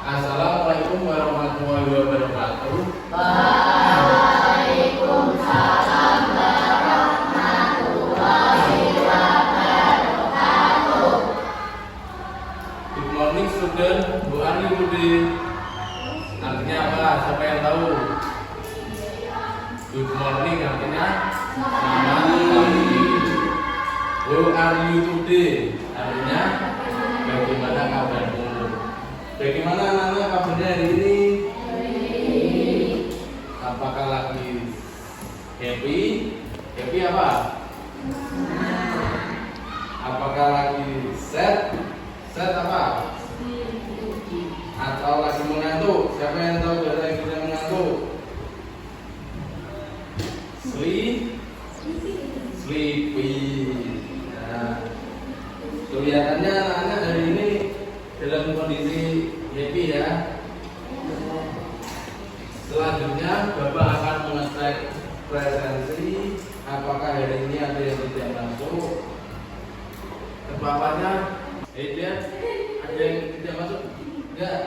Assalamualaikum warahmatullahi wabarakatuh. Waalaikumsalam warahmatullahi wabarakatuh. Good morning student. Bu Ani Budi. Artinya apa? Siapa yang tahu? Good morning artinya selamat pagi. How are you today? Artinya bagaimana kabarmu? Bagaimana anak-anak kabarnya hari ini? Apakah lagi happy? Happy apa? Apakah lagi sad? Sad apa? Atau lagi mengantuk? Siapa yang tahu bahasa Inggrisnya mengantuk? Sleepy. Nah, kelihatannya anak-anak hari ini dalam kondisi happy ya. Selanjutnya Bapak akan mengecek presensi. Apakah hari ini ada yang tidak masuk? Terpaparnya, dia ada yang tidak masuk? Enggak.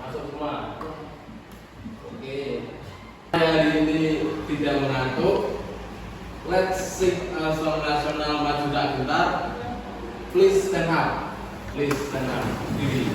Masuk semua. Oke. Hari ini tidak mengantuk. Let's sing a song nasional maju tak gentar. Please stand up. Please stand up. Diri.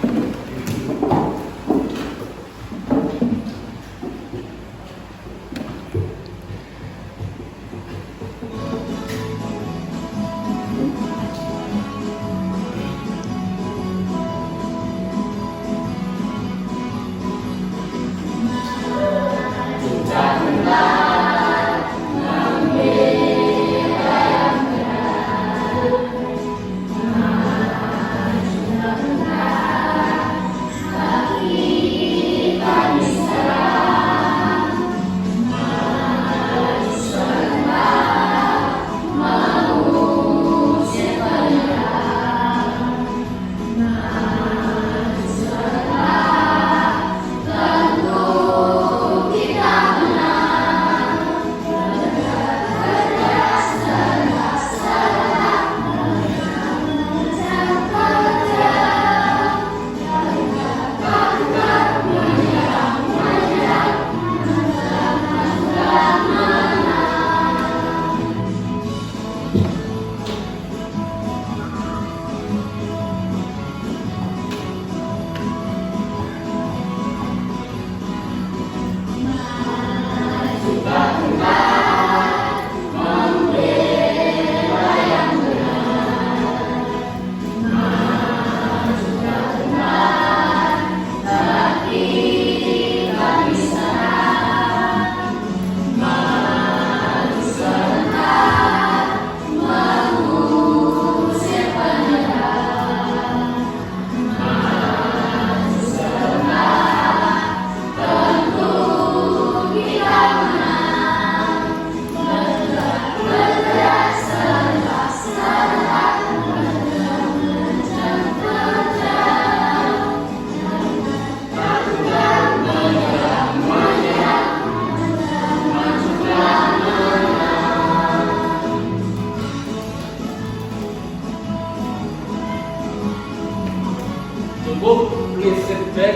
Cukup, please sit back.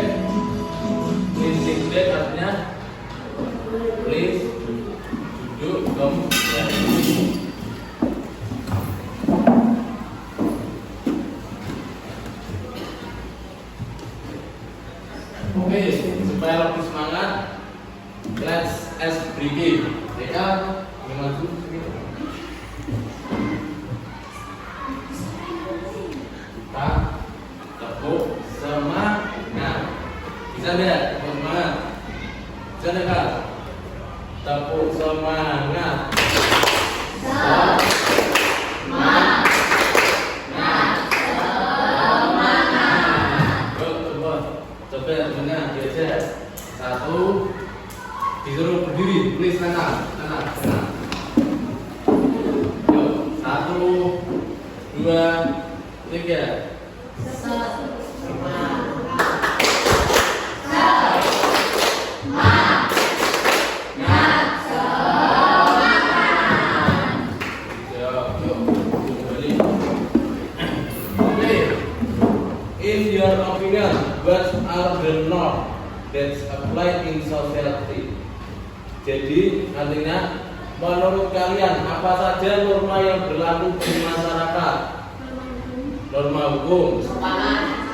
Please sit back artinya please duduk, kembali. Oke, supaya lebih semangat, let's begin. Mereka maju sedikit. Tepuk semangat. Bisa lihat tepuk semangat. Bisa dengar. Tepuk semangat. Semangat. Coba temennya diajar. Satu, disuruh berdiri, please tenang. Yuk, 1, 2, 3. In your opinion, What are the norms that apply in society? Jadi artinya menurut kalian apa saja norma yang berlaku di masyarakat? Norma hukum,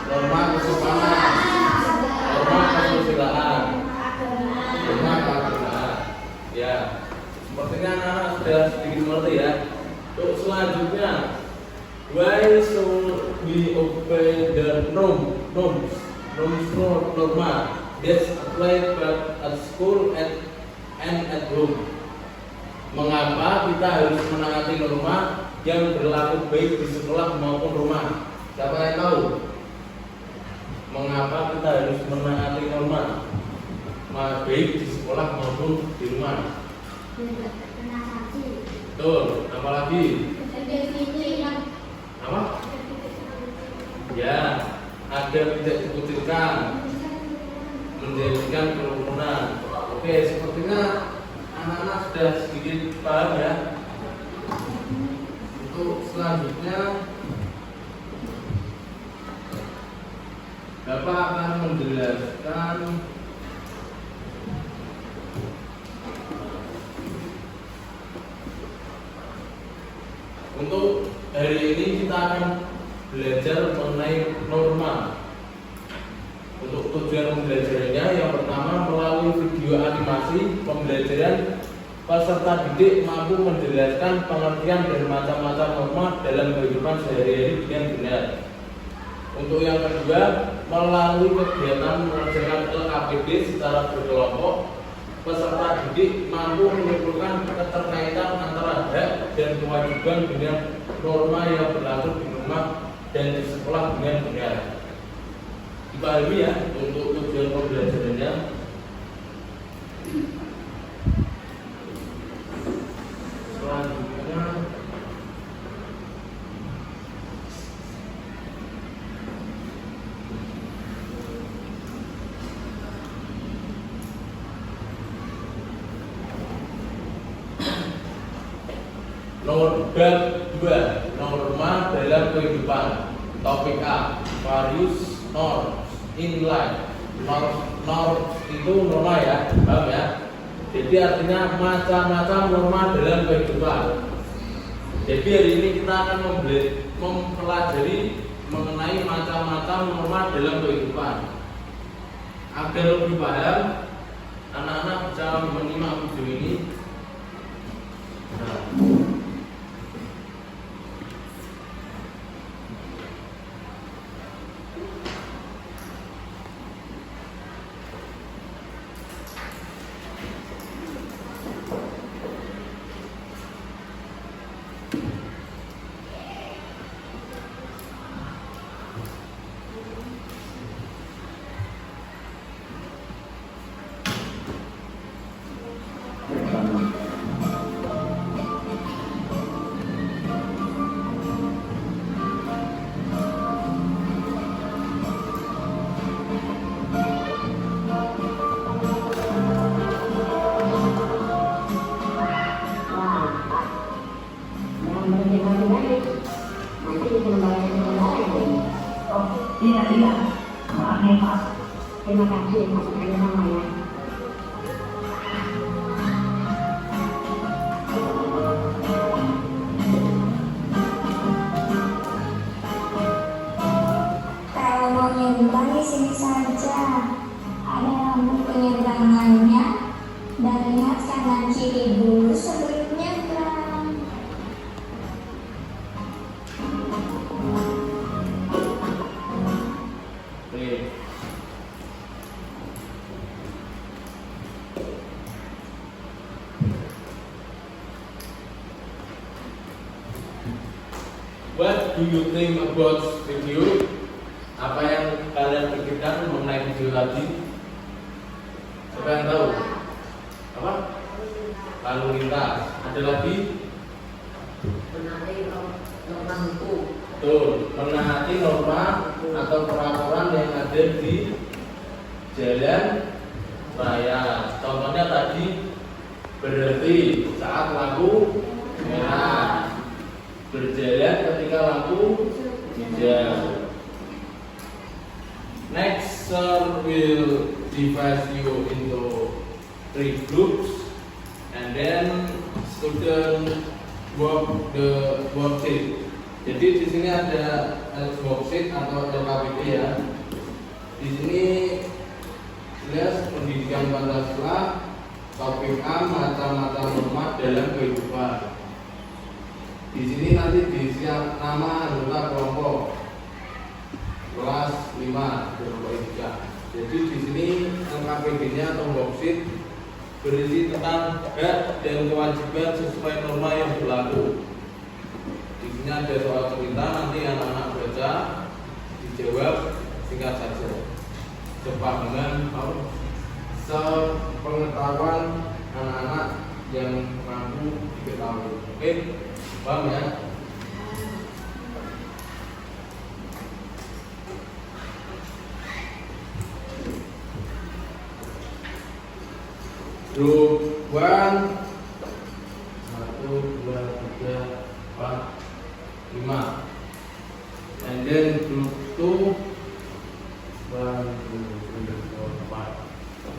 norma kesopanan, norma kesusilaan, norma keagamaan. Ya, sepertinya anak-anak sudah sedikit mengerti ya. Untuk selanjutnya, why should we obey the norma that apply at school and at home? Mengapa kita harus menaati norma yang berlaku baik di sekolah maupun rumah? Siapa yang tahu? Mengapa kita harus menaati norma baik di sekolah maupun di rumah? Betul. Apalagi? Apa? Ya, agar tidak dikucilkan, menjadikan kerukunan. Oke, sepertinya anak-anak sudah sedikit paham ya. Untuk selanjutnya, Bapak akan menjelaskan untuk hari ini kita akan belajar mengenai norma. Untuk tujuan pembelajarannya, yang pertama melalui video animasi pembelajaran, peserta didik mampu menjelaskan pengertian dan macam-macam norma dalam kehidupan sehari-hari dengan benar. Untuk yang kedua, melalui kegiatan mengerjakan LKPD secara berkelompok, peserta didik mampu menyimpulkan keterkaitan antara hak dan kewajiban dengan norma yang berlaku di rumah dan di sekolah dengan benar. Dipahami ya untuk tujuan pembelajarannya. Selanjutnya, bab 2, norma dalam kehidupan. Topik A, various norms in life. Norm itu norma ya, paham ya? Jadi artinya macam-macam norma dalam kehidupan. Jadi hari ini kita akan mempelajari mengenai macam-macam norma dalam kehidupan. Agar lebih paham, anak-anak bisa menyimak video ini. Nah. Iya. Maaf ya Pak. Terima kasih masukannya namanya. Kalau mau nyebrang di sini saja. Ada lampu penyeberangannya. Dan lihat kanan kiri dulu sebelum nyebrang. What do you think about video? Apa yang kalian pikirkan mengenai video tadi? Siapa yang tahu? Apa? Lalu lintas. Ada lagi? Menaati norma hukum. Betul, menaati norma atau peraturan yang ada di jalan raya. Contohnya tadi berhenti saat lampu merah, berjalan ketika lampu hijau. Next, sir will divide you into 3 groups, and then student work the worksheet. Jadi di sini ada worksheet atau LKPD ya. Di sini jelas pendidikan Pancasila, topik A, mata-mata norma dalam kehidupan. Di sini nanti diisi nama anggota kelompok kelas 5 kelompok IPA. Jadi di sini LKPD-nya atau worksheet berisi tentang hak dan kewajiban sesuai norma yang berlaku. Di sini ada soal cerita, nanti anak-anak baca, dijawab singkat saja. Sepahaman atau sepengetahuan anak-anak yang mampu diketahui. Oke, paham ya? Group 1 1, 2, 3, 4, 5. And then group 2 1, 2, 3, 4, 5.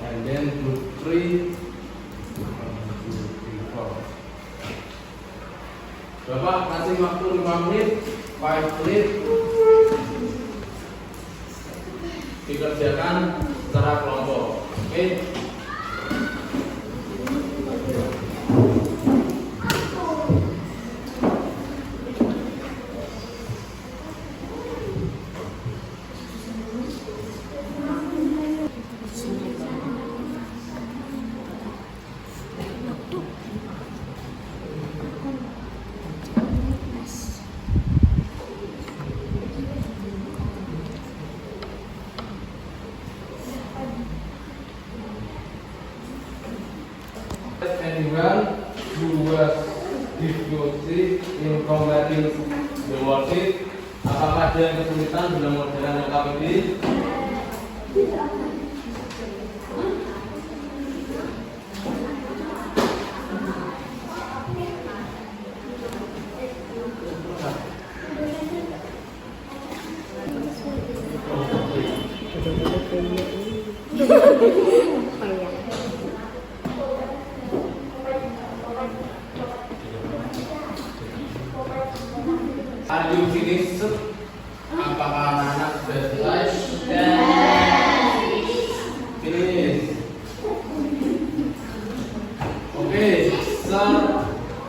And then group 3 1, 2, 3, 4. Bapak kasih waktu 5 menit, 5 menit dikerjakan secara kelompok. Oke? Anyone who was difficulty in completing the worksheet? Apakah ada yang kesulitan dalam mengerjakan LKPD? Are you finished? Apakah anak-anak sudah selesai? Finish. Okay, sir,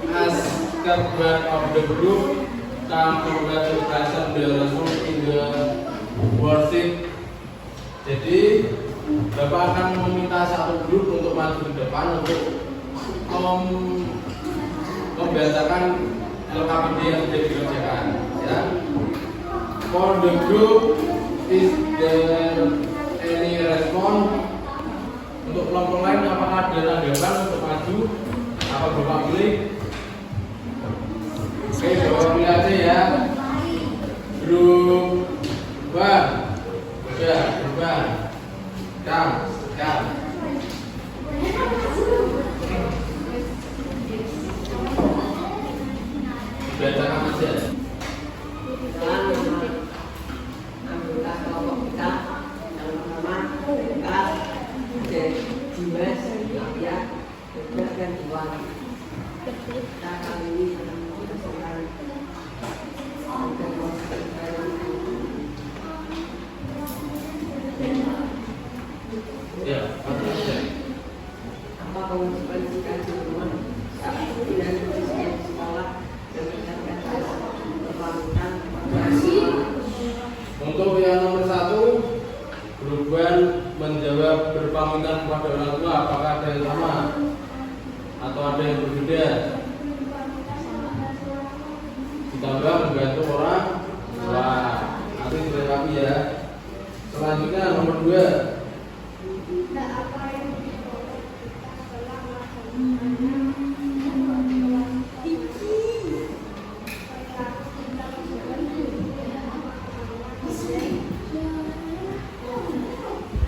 as captain of the group, congratulations the result in the worksheet. Jadi, Bapak akan meminta satu grup untuk maju ke depan untuk membacakan LKPD yang sudah dikerjakan, ya. For the group, is there any response? Untuk kelompok lain, apakah ada tanggapan untuk maju? Apa Bapak pilih? Oke, Bapak pilih aja ya. Grup 1, udah, berubah. Kam. Bacakan aja. Anggota kelompok kita yang pertama kelas Dimas, Nadia, Edgar dan Iwan. Kita kali ini berdasarkan Ya, apa konsekuensi teman saat pindah ke sekolah dan meningkatkan kepatuhan untuk yang nomor 1, grup 1 menjawab berpamitan kepada orang tua. Apakah ada yang sama atau ada yang berbeda? Ditambah membantu orang tua. Nanti dilengkapi ya. Selanjutnya nomor 2.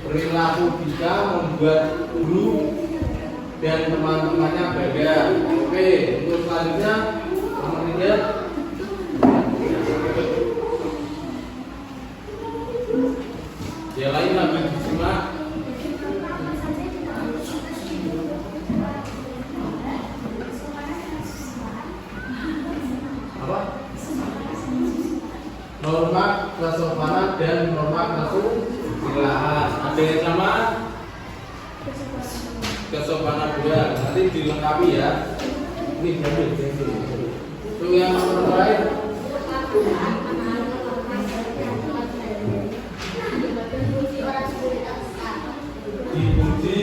Perilaku bisa membuat guru dan teman-temannya bangga. Oke, untuk selanjutnya nomor 3. Dia lain lagi simak. Apa? Norma kesopanan dan norma kesusilaan. Ada yang sama? Kesopanan dua. Nanti dilengkapi ya. Ini jamil. Itu yang nomor lain. Dipuji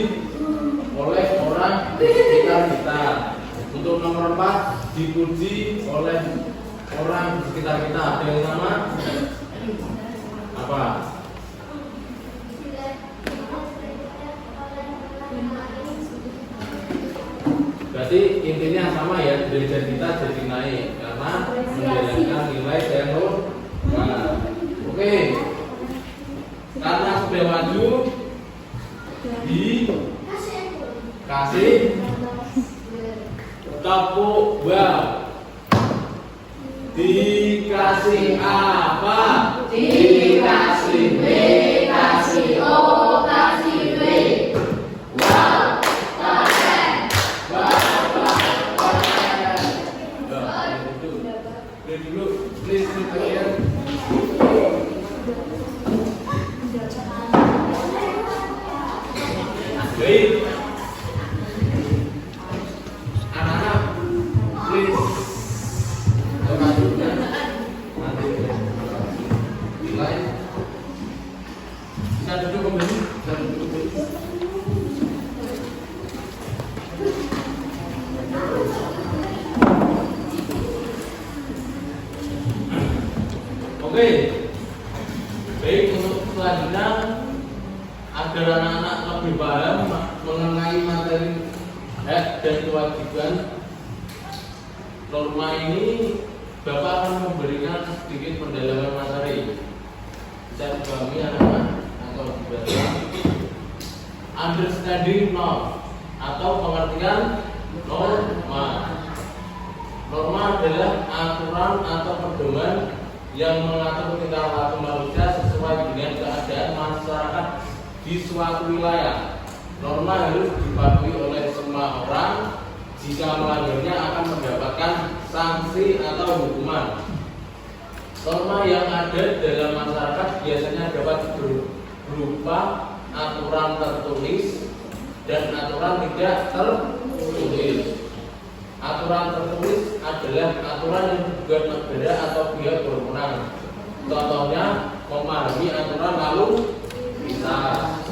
oleh orang di sekitar kita. Untuk nomor 4, dipuji oleh orang di sekitar kita. Ada yang sama? Apa? Berarti intinya sama ya, derajat kita jadi naik karena menjalankan nilai yang normal. Oke. Karena sudah maju, dikasih tepuk bal. Dikasih apa? Dikasih B, kasih O, kasih B. Wow, keren. Dulu, please look here. Baik. Anak-anak, please. Nilai. Bisa duduk kembali. Bisa duduk kembali. Oke. Baik, untuk selanjutnya agar anak-anak lebih paham mengenai materi hak dan kewajiban norma ini, Bapak akan memberikan sedikit pendalaman materi. Bisa dipahami anak-anak atau dibaca? Understanding norm atau pengertian norma. Norma adalah aturan atau pedoman yang mengatur tingkah laku manusia sesuai dengan keadaan masyarakat di suatu wilayah. Norma harus dipatuhi oleh semua orang. Jika melanggarnya akan mendapatkan sanksi atau hukuman. Norma yang ada dalam masyarakat biasanya dapat berupa aturan tertulis dan aturan tidak tertulis. Aturan tertulis adalah aturan yang dibuat negara atau pihak berwenang. Contohnya, memahami aturan lalu lintas.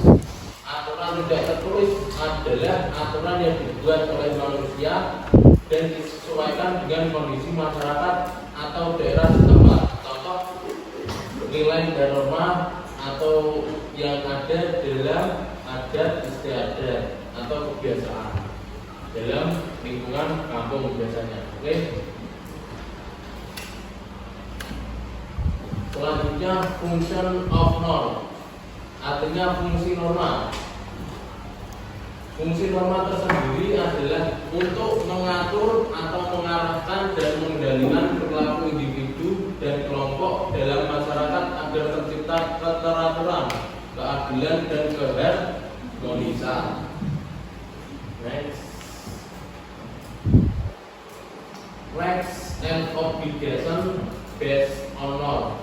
Aturan tidak tertulis adalah aturan yang dibuat oleh manusia dan disesuaikan dengan kondisi masyarakat atau daerah setempat. Contoh, nilai dan norma atau yang ada dalam adat istiadat atau kebiasaan dalam lingkungan kampung biasanya. Oke. Selanjutnya, function of norm, artinya fungsi norma. Fungsi norma tersendiri adalah untuk mengatur atau mengarahkan dan mengendalikan perilaku individu dan kelompok dalam masyarakat agar tercipta keteraturan, keadilan dan keharmonisan. Next. Rights and obligation based on norm.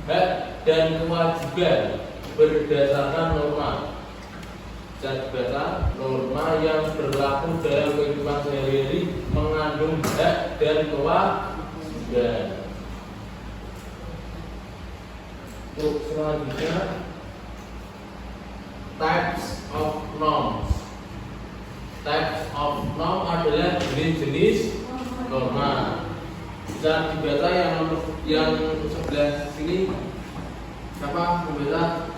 Hak dan kewajiban berdasarkan norma. Jadi baca, norma yang berlaku dalam kehidupan sehari-hari mengandung hak dan kewajiban. Untuk selanjutnya, types of norms. Types of norm adalah jenis-jenis norma. Bisa dibaca yang sebelah sini. Siapa membaca?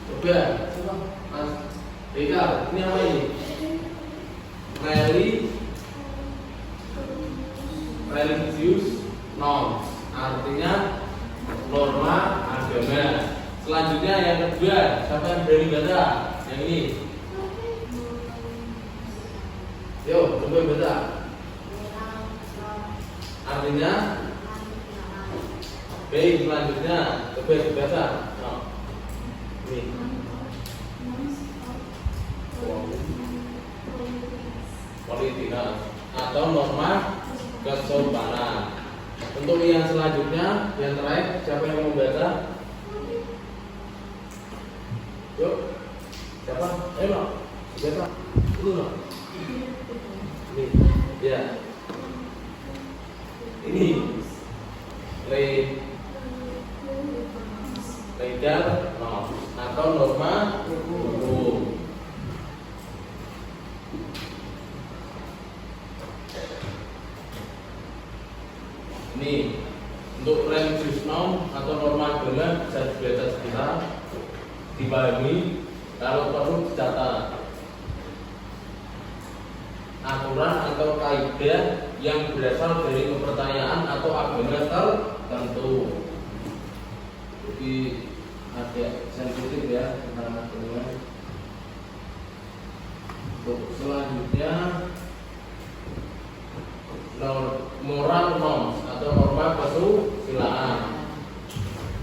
Coba, Mas Eka, ini apa ini? Religious norms, artinya norma agama. Selanjutnya yang kedua, siapa yang berani baca? Yang ini. Yo, coba baca. Artinya baik, selanjutnya coba dibaca. Ini politika atau norma kesopanan. Untuk yang selanjutnya, yang terakhir, siapa yang mau baca? Yuk, siapa? Ayo, baca. Dulu, ini, ya. Ini legal norm atau norma hukum. Ini untuk religious norm atau norma agama bisa dibaca sebentar, dipahami, kalau perlu dicatat. Aturan atau kaidah yang berasal dari kepercayaan atau agama tertentu. Jadi ada sensitif ya tentang agama. Untuk selanjutnya moral norms atau norma kesusilaan.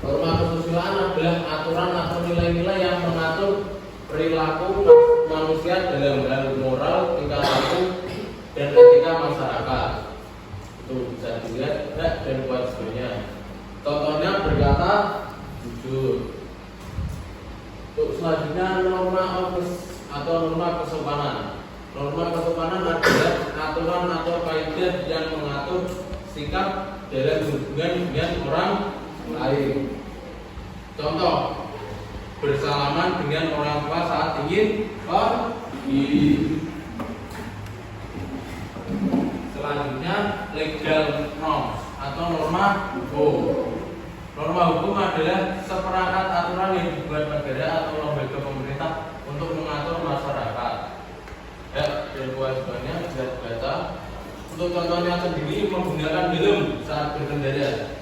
Norma kesusilaan adalah aturan atau nilai-nilai yang mengatur perilaku manusia dalam hal moral, tingkah laku, dan etika masyarakat. Itu bisa dilihat hak dan kewajibannya. Contohnya berkata jujur. Untuk selanjutnya norma atau norma kesopanan. Norma kesopanan adalah aturan atau kaidah yang mengatur sikap dalam hubungan dengan orang lain. Contoh, bersalaman dengan orang tua saat ingin pergi. Selanjutnya legal norms atau norma hukum. Norma hukum adalah seperangkat aturan yang dibuat negara atau lembaga pemerintah untuk mengatur masyarakat. Hak dan kewajibannya bisa dibaca. Untuk contohnya sendiri, menggunakan helm saat berkendara.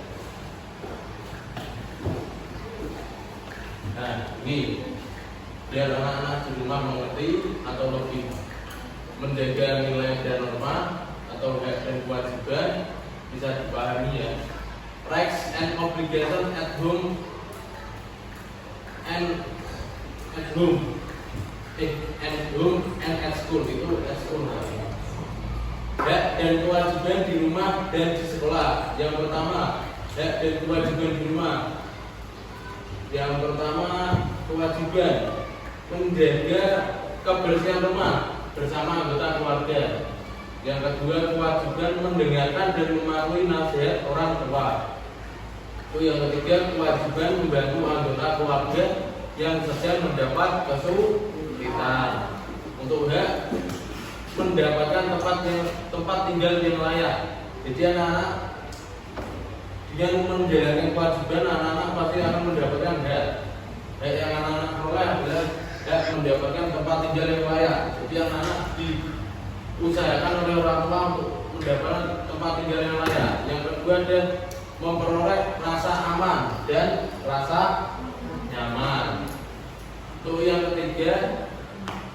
Nah, ini biar anak-anak di rumah mengerti atau lebih menjaga nilai dan norma atau hak dan kewajiban bisa dipahami ya. Rights and obligation at home and at school itu at school. Hak dan kewajiban di rumah dan di sekolah. Yang pertama, hak dan kewajiban di rumah. Yang pertama, kewajiban menjaga kebersihan rumah bersama anggota keluarga. Yang kedua, kewajiban mendengarkan dan mematuhi nasihat orang tua. Itu yang ketiga, kewajiban membantu anggota keluarga yang sedang mendapat kesulitan. Untuk hak, mendapatkan tempat tinggal yang layak. Jadi anak-anak dengan menjalankan kewajiban, anak-anak pasti akan mendapatkan hak. Hak yang anak-anak peroleh adalah hak mendapatkan tempat tinggal yang layak. Jadi anak-anak diusahakan oleh orang tua untuk mendapatkan tempat tinggal yang layak. Yang kedua adalah memperoleh rasa aman dan rasa nyaman. Untuk yang ketiga,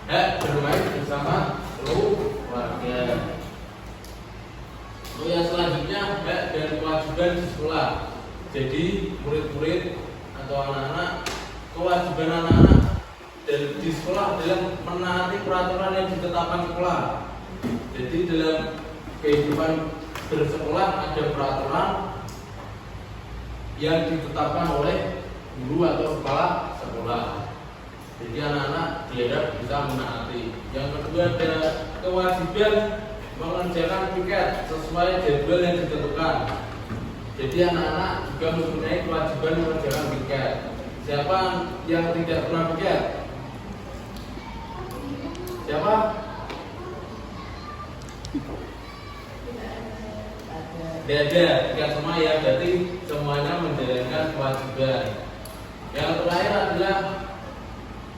hak bermain bersama keluarga. Untuk yang selanjutnya, hak dan kewajiban di sekolah. Jadi murid-murid atau anak-anak, kewajiban anak-anak dan di sekolah adalah menaati peraturan yang ditetapkan sekolah. Jadi dalam kehidupan bersekolah ada peraturan yang ditetapkan oleh guru atau kepala sekolah. Jadi anak-anak diharap bisa menaati. Yang kedua ada kewajiban mengerjakan piket sesuai jadwal yang ditentukan. Jadi anak-anak juga mempunyai kewajiban mengerjakan piket. Siapa yang tidak pernah piket? Siapa? Tidak ada, tidak semua ya. Berarti semuanya menjalankan kewajiban. Yang terakhir adalah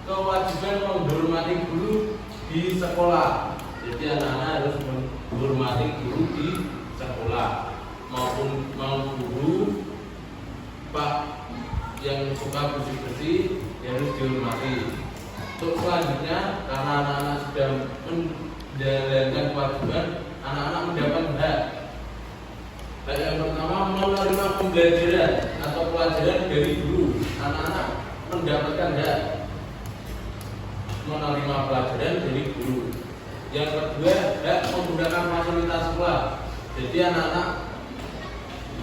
kewajiban menghormati guru di sekolah. Jadi anak-anak harus menghormati guru di sekolah, maupun guru Pak yang suka bersih-bersih harus dihormati. Untuk selanjutnya, karena anak-anak sudah menjalankan kewajiban, anak-anak mendapat hak. Hak yang pertama, menerima pembelajaran atau pelajaran dari guru. Anak-anak mendapatkan hak menerima pelajaran dari guru. Yang kedua, hak menggunakan fasilitas sekolah. Jadi anak-anak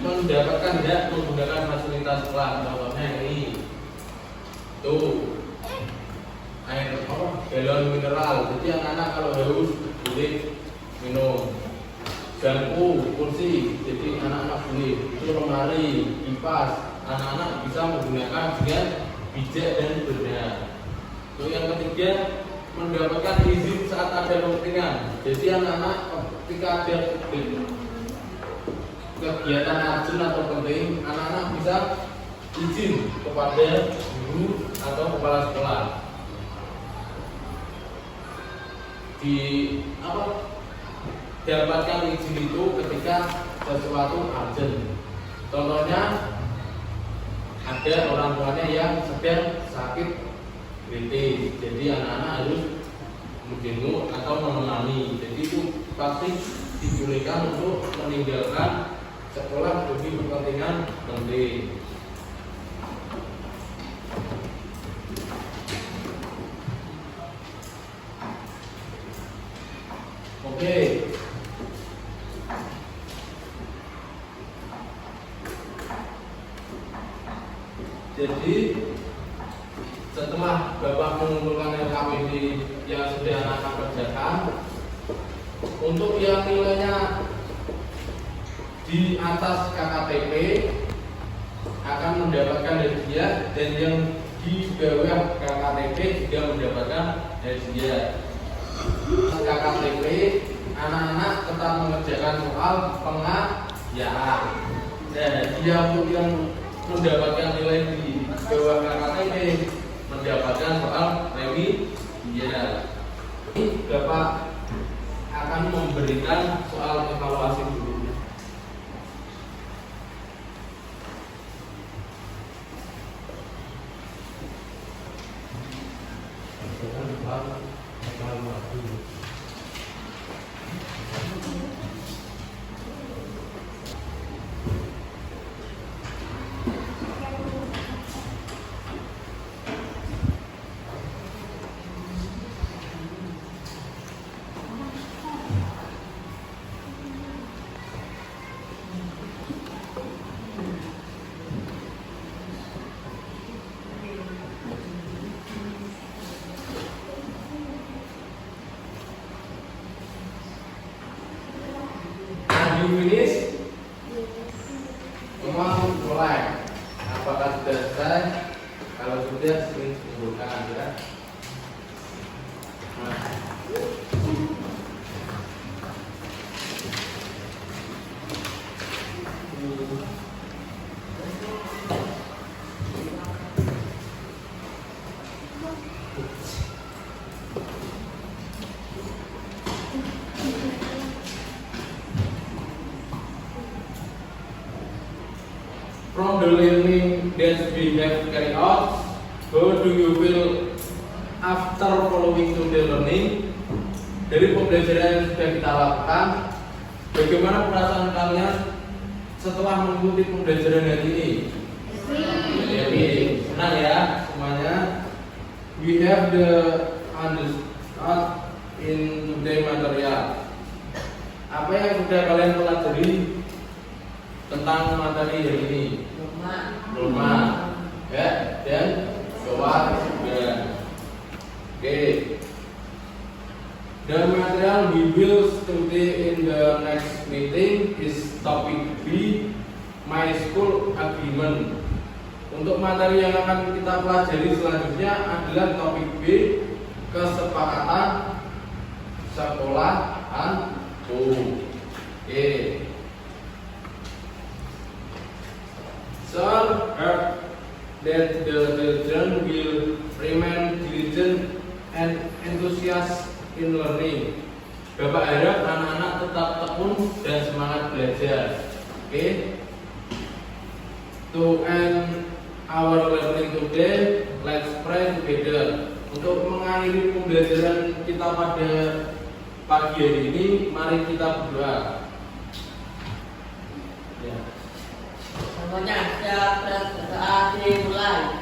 mendapatkan hak menggunakan fasilitas sekolah. Contohnya ini, tuh air galon mineral. Jadi anak-anak kalau haus boleh minum. Bangku, kursi, jadi anak-anak boleh. Itu lemari, kipas, anak-anak bisa menggunakan dengan bijak dan benar. Untuk yang ketiga, mendapatkan izin saat ada kepentingan. Jadi anak-anak ketika ada kegiatan urgent atau penting, anak-anak bisa izin kepada guru atau kepala sekolah. Dapatkan izin itu ketika sesuatu urgent. Contohnya ada orang tuanya yang sedang sakit kritis, jadi anak-anak harus menjenguk atau menemani. Jadi itu pasti dibolehkan untuk meninggalkan sekolah demi kepentingan penting. Oke. Jadi setelah Bapak mengumpulkan LKPD yang sudah anak kerjakan, untuk yang nilainya di atas KKTP akan mendapatkan hadiah, dan yang di bawah KKTP juga mendapatkan hadiah. KKTP anak-anak tetap mengerjakan soal pengajaran. Dan dia untuk yang mendapatkan nilai di bawah KKTP mendapatkan soal remedial. Bapak akan memberikan soal evaluasi dulu. Finish? Semua mulai. Apakah sudah selesai? Kalau sudah, sering sebutkan ya. From the learning that we have carried out, how do you feel after following to the learning? Dari pembelajaran yang sudah kita lakukan, bagaimana perasaan kalian setelah mengikuti pembelajaran hari ini? Jadi, senang ya semuanya. We have the understand in today material. Apa yang sudah kalian pelajari tentang materi hari ini? Rumah, ya, dan jawab juga. Oke. The material we will study in the next meeting is topic B, my school agreement. Untuk materi yang akan kita pelajari selanjutnya adalah topik B, kesepakatan sekolahanku. Oke. Sir, hope that the children will remain diligent and enthusiastic in learning. Bapak harap anak-anak tetap tekun dan semangat belajar. Oke. To end our learning today, let's pray together. Untuk mengakhiri pembelajaran kita pada pagi hari ini, mari kita berdoa. Semuanya saat dimulai.